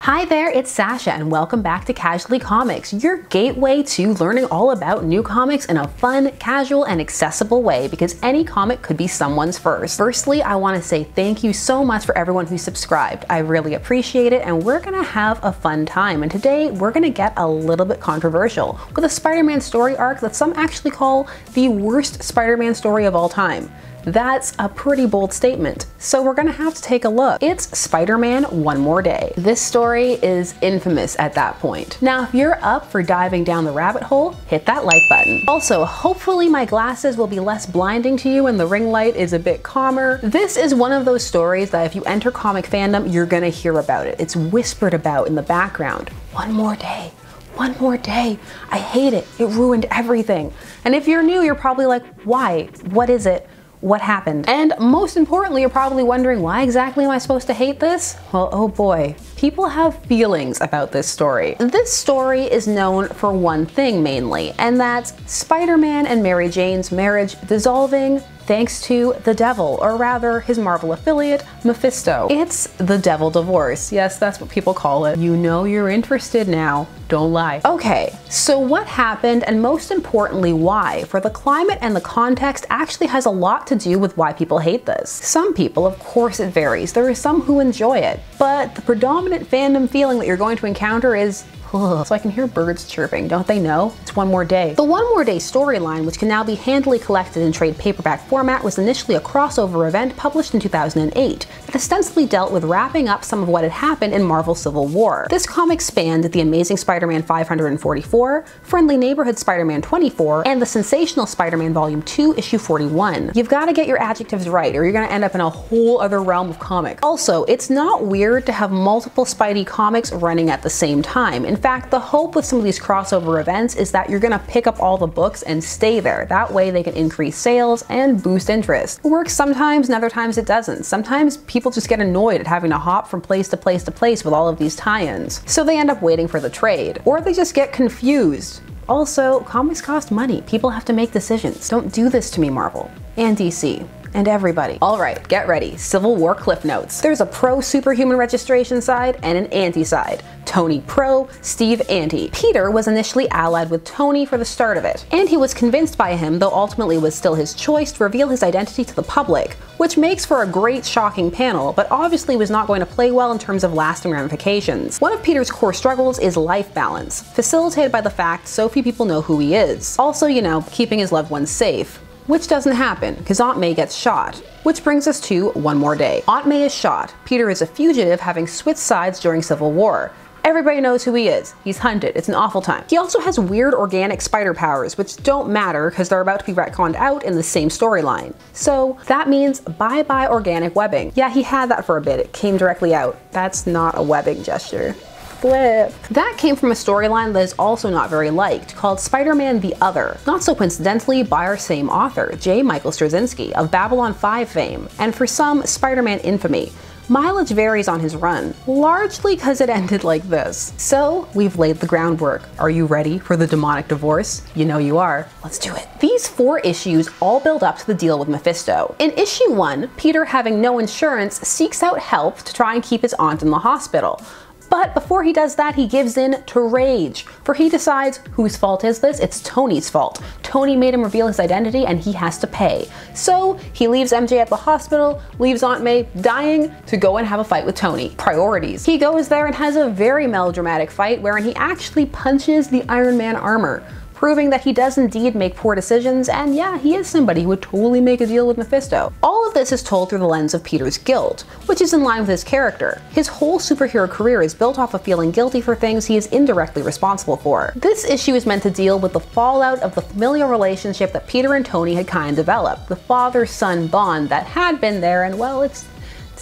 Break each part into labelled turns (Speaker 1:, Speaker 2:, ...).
Speaker 1: Hi there, it's Sasha and welcome back to Casually Comics, your gateway to learning all about new comics in a fun, casual, and accessible way because any comic could be someone's first. Firstly, I want to say thank you so much for everyone who subscribed. I really appreciate it and we're gonna have a fun time. And today we're gonna get a little bit controversial with a Spider-Man story arc that some actually call the worst Spider-Man story of all time. That's a pretty bold statement, so we're gonna have to take a look. It's Spider-Man One More Day. This story is infamous at that point. Now, if you're up for diving down the rabbit hole, hit that like button. Also, hopefully my glasses will be less blinding to you and the ring light is a bit calmer. This is one of those stories that if you enter comic fandom, you're gonna hear about it. It's whispered about in the background. One more day. One more day. I hate it. It ruined everything. And if you're new, you're probably like, why? What is it? What happened? And most importantly, you're probably wondering, why exactly am I supposed to hate this? Well, oh boy. People have feelings about this story. This story is known for one thing mainly, and that's Spider-Man and Mary Jane's marriage dissolving thanks to the devil, or rather his Marvel affiliate, Mephisto. It's the devil divorce. Yes, that's what people call it. You know you're interested now. Don't lie. Okay, so what happened and most importantly why? For the climate and the context actually has a lot to do with why people hate this. Some people, of course it varies. There are some who enjoy it, but the predominant fandom feeling that you're going to encounter is so I can hear birds chirping, don't they know? It's One More Day. The One More Day storyline, which can now be handily collected in trade paperback format, was initially a crossover event published in 2008 that ostensibly dealt with wrapping up some of what had happened in Marvel Civil War. This comic spanned The Amazing Spider-Man 544, Friendly Neighborhood Spider-Man 24, and The Sensational Spider-Man Volume 2, Issue 41. You've got to get your adjectives right or you're going to end up in a whole other realm of comic. Also, it's not weird to have multiple Spidey comics running at the same time. In fact, the hope with some of these crossover events is that you're gonna pick up all the books and stay there. That way they can increase sales and boost interest. It works sometimes and other times it doesn't. Sometimes people just get annoyed at having to hop from place to place to place with all of these tie-ins. So they end up waiting for the trade. Or they just get confused. Also, comics cost money. People have to make decisions. Don't do this to me, Marvel. And DC. And everybody. All right, get ready. Civil War Cliff Notes. There's a pro-superhuman registration side and an anti-side. Tony pro, Steve anti. Peter was initially allied with Tony for the start of it, and he was convinced by him, though ultimately it was still his choice, to reveal his identity to the public, which makes for a great shocking panel, but obviously was not going to play well in terms of lasting ramifications. One of Peter's core struggles is life balance, facilitated by the fact so few people know who he is. Also, you know, keeping his loved ones safe. Which doesn't happen, because Aunt May gets shot. Which brings us to One More Day. Aunt May is shot. Peter is a fugitive having switched sides during Civil War. Everybody knows who he is. He's hunted. It's an awful time. He also has weird organic spider powers, which don't matter because they're about to be retconned out in the same storyline. So that means bye-bye organic webbing. Yeah, he had that for a bit. It came directly out. That's not a webbing gesture. Flip. That came from a storyline that is also not very liked, called Spider-Man the Other, not so coincidentally by our same author, J. Michael Straczynski, of Babylon 5 fame, and for some, Spider-Man infamy. Mileage varies on his run, largely because it ended like this. So, we've laid the groundwork. Are you ready for the demonic divorce? You know you are. Let's do it. These 4 issues all build up to the deal with Mephisto. In issue 1, Peter, having no insurance, seeks out help to try and keep his aunt in the hospital. But before he does that, he gives in to rage, for he decides, whose fault is this? It's Tony's fault. Tony made him reveal his identity and he has to pay. So he leaves MJ at the hospital, leaves Aunt May dying to go and have a fight with Tony. Priorities. He goes there and has a very melodramatic fight wherein he actually punches the Iron Man armor, proving that he does indeed make poor decisions, and yeah, he is somebody who would totally make a deal with Mephisto. All of this is told through the lens of Peter's guilt, which is in line with his character. His whole superhero career is built off of feeling guilty for things he is indirectly responsible for. This issue is meant to deal with the fallout of the familial relationship that Peter and Tony had kind of developed, the father-son bond that had been there, and well, it's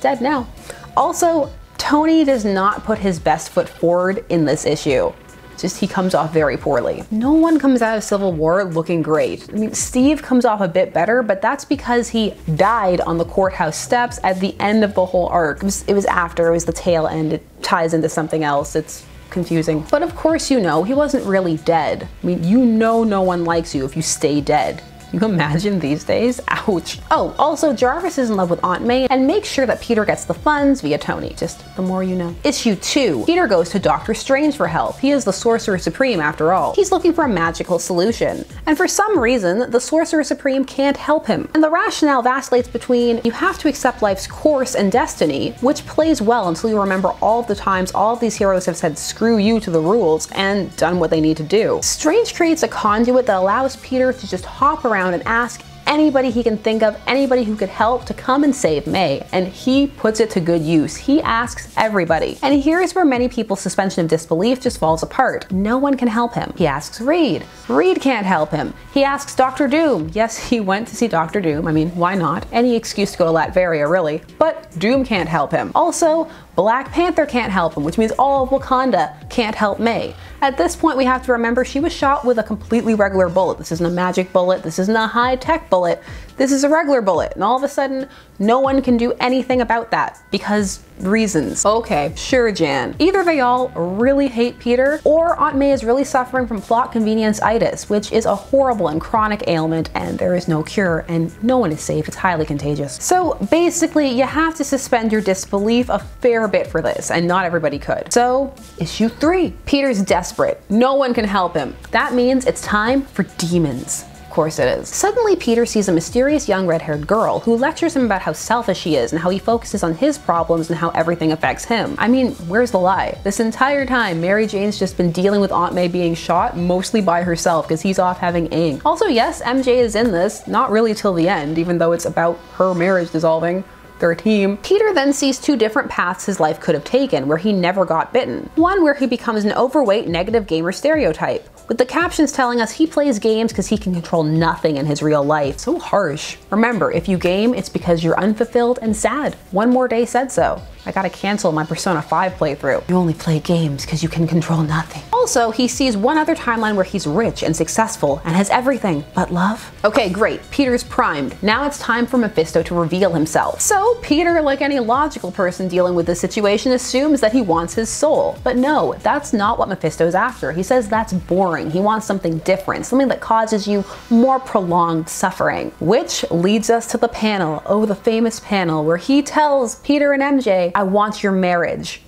Speaker 1: dead now. Also, Tony does not put his best foot forward in this issue. Just he comes off very poorly. No one comes out of Civil War looking great. I mean, Steve comes off a bit better, but that's because he died on the courthouse steps at the end of the whole arc. It was after, it was the tail end, it ties into something else. It's confusing. But of course, you know, he wasn't really dead. I mean, you know no one likes you if you stay dead. You imagine these days? Ouch. Oh, also Jarvis is in love with Aunt May and makes sure that Peter gets the funds via Tony. Just the more you know. Issue 2. Peter goes to Doctor Strange for help. He is the Sorcerer Supreme after all. He's looking for a magical solution. And for some reason, the Sorcerer Supreme can't help him. And the rationale vacillates between you have to accept life's course and destiny, which plays well until you remember all of the times all of these heroes have said screw you to the rules and done what they need to do. Strange creates a conduit that allows Peter to just hop around and ask anybody he can think of, anybody who could help, to come and save May, and he puts it to good use. He asks everybody. And here's where many people's suspension of disbelief just falls apart. No one can help him. He asks Reed. Reed can't help him. He asks Dr. Doom. Yes, he went to see Dr. Doom. I mean, why not? Any excuse to go to Latveria, really. But Doom can't help him. Also, Black Panther can't help him, which means all of Wakanda can't help May. At this point, we have to remember she was shot with a completely regular bullet. This isn't a magic bullet. This isn't a high-tech bullet. This is a regular bullet. And all of a sudden, no one can do anything about that because reasons. Okay, sure, Jan. Either they all really hate Peter, or Aunt May is really suffering from plot convenience-itis, which is a horrible and chronic ailment, and there is no cure, and no one is safe. It's highly contagious. So basically, you have to suspend your disbelief a fair bit for this, and not everybody could. So, issue 3. Peter's desperate. No one can help him. That means it's time for demons. Of course it is. Suddenly Peter sees a mysterious young red-haired girl who lectures him about how selfish she is and how he focuses on his problems and how everything affects him. I mean, where's the lie? This entire time, Mary Jane's just been dealing with Aunt May being shot mostly by herself because he's off having ing. Also, yes, MJ is in this, not really till the end, even though it's about her marriage dissolving. Their team. Peter then sees 2 different paths his life could have taken where he never got bitten. One where he becomes an overweight negative gamer stereotype, with the captions telling us he plays games because he can control nothing in his real life. So harsh. Remember, if you game, it's because you're unfulfilled and sad. One More Day said so. I gotta cancel my Persona 5 playthrough. You only play games because you can control nothing. Also, he sees one other timeline where he's rich and successful and has everything but love. Okay, great. Peter's primed. Now it's time for Mephisto to reveal himself. So Peter, like any logical person dealing with this situation, assumes that he wants his soul. But no, that's not what Mephisto's after. He says that's boring. He wants something different, something that causes you more prolonged suffering. Which leads us to the panel, oh, the famous panel, where he tells Peter and MJ, I want your marriage.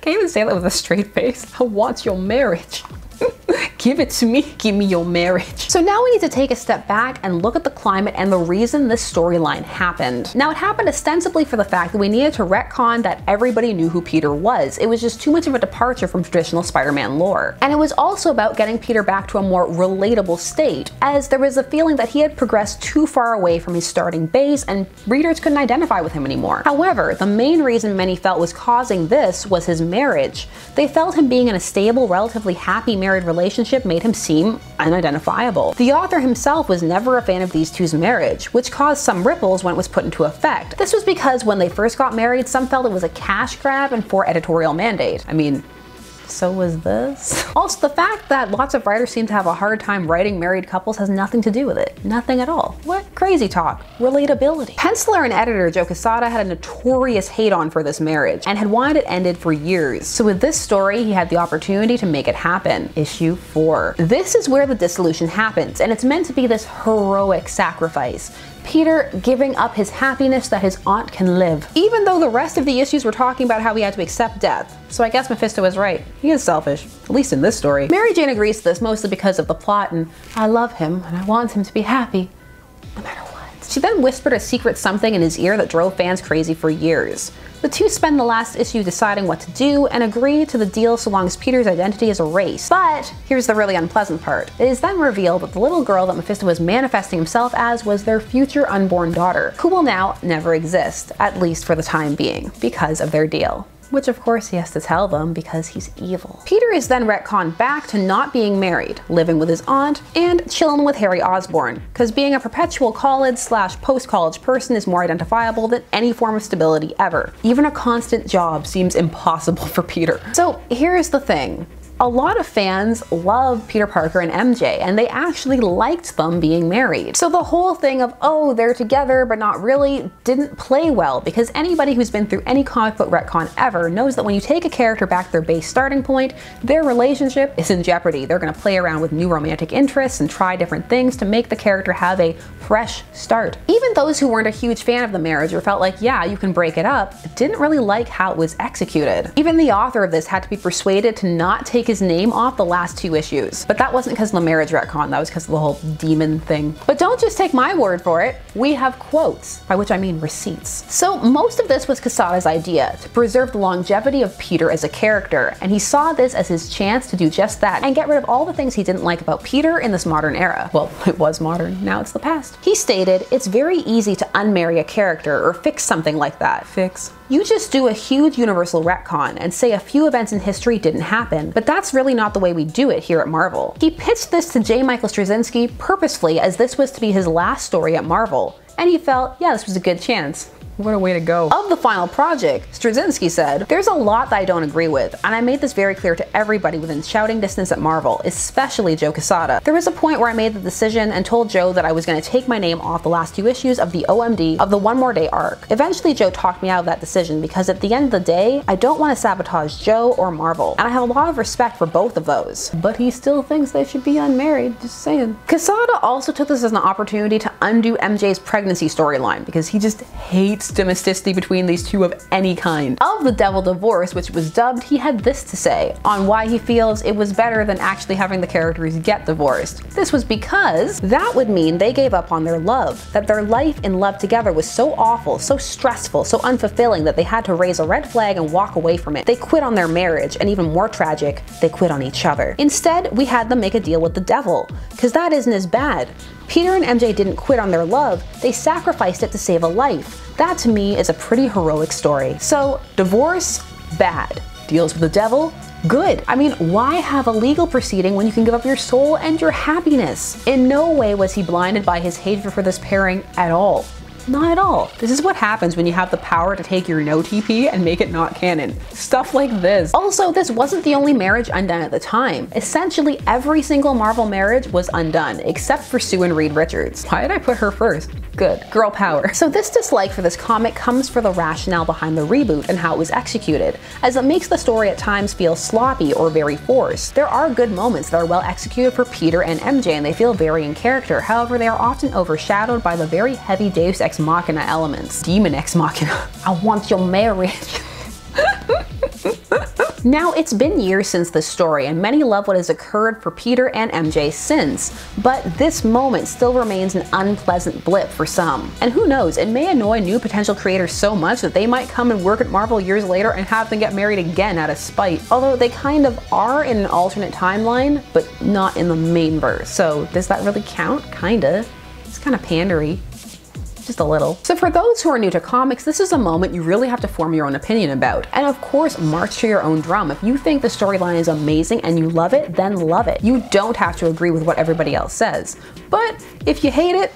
Speaker 1: Can't even say that with a straight face. I want your marriage. Give it to me. Give me your marriage. So now we need to take a step back and look at the climate and the reason this storyline happened. Now, it happened ostensibly for the fact that we needed to retcon that everybody knew who Peter was. It was just too much of a departure from traditional Spider-Man lore. And it was also about getting Peter back to a more relatable state, as there was a feeling that he had progressed too far away from his starting base and readers couldn't identify with him anymore. However, the main reason many felt was causing this was his marriage. They felt him being in a stable, relatively happy married relationship made him seem unidentifiable. The author himself was never a fan of these two's marriage, which caused some ripples when it was put into effect. This was because when they first got married, some felt it was a cash grab and for editorial mandate. I mean, so was this. Also, the fact that lots of writers seem to have a hard time writing married couples has nothing to do with it. Nothing at all. What crazy talk. Relatability. Penciler and editor Joe Quesada had a notorious hate-on for this marriage and had wanted it ended for years. So with this story, he had the opportunity to make it happen. Issue 4. This is where the dissolution happens, and it's meant to be this heroic sacrifice. Peter giving up his happiness that his aunt can live. Even though the rest of the issues were talking about how he had to accept death. So I guess Mephisto was right. He is selfish, at least in this story. Mary Jane agrees to this mostly because of the plot and I love him and I want him to be happy, no matter what. She then whispered a secret something in his ear that drove fans crazy for years. The two spend the last issue deciding what to do and agree to the deal so long as Peter's identity is erased. But here's the really unpleasant part. It is then revealed that the little girl that Mephisto was manifesting himself as was their future unborn daughter, who will now never exist, at least for the time being, because of their deal. Which of course he has to tell them because he's evil. Peter is then retconned back to not being married, living with his aunt, and chilling with Harry Osborn, because being a perpetual college/post-college person is more identifiable than any form of stability ever. Even a constant job seems impossible for Peter. So here's the thing. A lot of fans love Peter Parker and MJ, and they actually liked them being married. So the whole thing of, oh, they're together but not really, didn't play well, because anybody who's been through any comic book retcon ever knows that when you take a character back to their base starting point, their relationship is in jeopardy. They're going to play around with new romantic interests and try different things to make the character have a fresh start. Even those who weren't a huge fan of the marriage or felt like, yeah, you can break it up, didn't really like how it was executed. Even the author of this had to be persuaded to not take his name off the last 2 issues. But that wasn't because of the marriage retcon, that was because of the whole demon thing. But don't just take my word for it. We have quotes, by which I mean receipts. So most of this was Quesada's idea, to preserve the longevity of Peter as a character, and he saw this as his chance to do just that and get rid of all the things he didn't like about Peter in this modern era. Well, it was modern, now it's the past. He stated, "It's very easy to unmarry a character or fix something like that." Fix? You just do a huge universal retcon and say a few events in history didn't happen, but that's really not the way we do it here at Marvel. He pitched this to J. Michael Straczynski purposefully, as this was to be his last story at Marvel, and he felt, yeah, this was a good chance. What a way to go. Of the final project, Straczynski said, "There's a lot that I don't agree with, and I made this very clear to everybody within shouting distance at Marvel, especially Joe Quesada. There was a point where I made the decision and told Joe that I was going to take my name off the last 2 issues of the OMD of the One More Day arc. Eventually Joe talked me out of that decision because at the end of the day, I don't want to sabotage Joe or Marvel, and I have a lot of respect for both of those." But he still thinks they should be unmarried, just saying. Quesada also took this as an opportunity to undo MJ's pregnancy storyline because he just hates domesticity between these two of any kind. Of the Devil Divorce, which was dubbed, he had this to say on why he feels it was better than actually having the characters get divorced. This was because that would mean they gave up on their love, that their life in love together was so awful, so stressful, so unfulfilling that they had to raise a red flag and walk away from it. They quit on their marriage, and even more tragic, they quit on each other. Instead, we had them make a deal with the devil, because that isn't as bad. Peter and MJ didn't quit on their love, they sacrificed it to save a life. That to me is a pretty heroic story. So, divorce, bad. Deals with the devil, good. I mean, why have a legal proceeding when you can give up your soul and your happiness? In no way was he blinded by his hatred for this pairing at all. Not at all. This is what happens when you have the power to take your no TP and make it not canon. Stuff like this. Also, this wasn't the only marriage undone at the time. Essentially every single Marvel marriage was undone, except for Sue and Reed Richards. Why did I put her first? Good. Girl power. So this dislike for this comic comes from the rationale behind the reboot and how it was executed, as it makes the story at times feel sloppy or very forced. There are good moments that are well executed for Peter and MJ, and they feel very in character. However, they are often overshadowed by the very heavy Deus Ex Machina elements. Demon Ex Machina. I want your marriage. Now, it's been years since this story, and many love what has occurred for Peter and MJ since, but this moment still remains an unpleasant blip for some. And who knows, it may annoy new potential creators so much that they might come and work at Marvel years later and have them get married again out of spite. Although they kind of are in an alternate timeline, but not in the main verse. So does that really count? Kinda. It's kind of pandery. Just a little. So for those who are new to comics, this is a moment you really have to form your own opinion about. And of course, march to your own drum. If you think the storyline is amazing and you love it, then love it. You don't have to agree with what everybody else says. But if you hate it,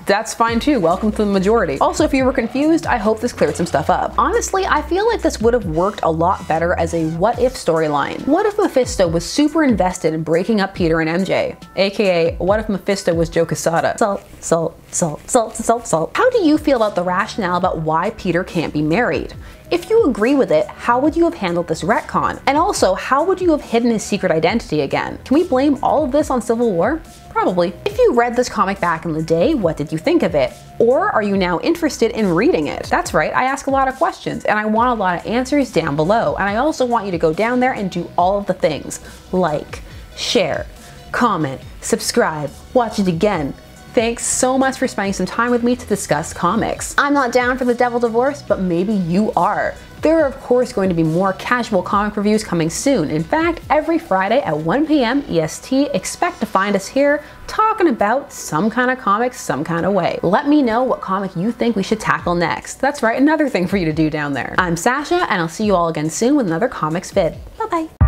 Speaker 1: that's fine too. Welcome to the majority. Also, if you were confused, I hope this cleared some stuff up. Honestly, I feel like this would have worked a lot better as a what if storyline. What if Mephisto was super invested in breaking up Peter and MJ? AKA, what if Mephisto was Joe Quesada? Salt, salt, salt, salt, salt, salt. How do you feel about the rationale about why Peter can't be married? If you agree with it, how would you have handled this retcon? And also, how would you have hidden his secret identity again? Can we blame all of this on Civil War? Probably. If you read this comic back in the day, what did you think of it? Or are you now interested in reading it? That's right, I ask a lot of questions and I want a lot of answers down below. And I also want you to go down there and do all of the things. Like, share, comment, subscribe, watch it again. Thanks so much for spending some time with me to discuss comics. I'm not down for the Devil Divorce, but maybe you are. There are of course going to be more casual comic reviews coming soon. In fact, every Friday at 1 p.m. EST, expect to find us here talking about some kind of comics some kind of way. Let me know what comic you think we should tackle next. That's right, another thing for you to do down there. I'm Sasha, and I'll see you all again soon with another comics vid. Bye bye.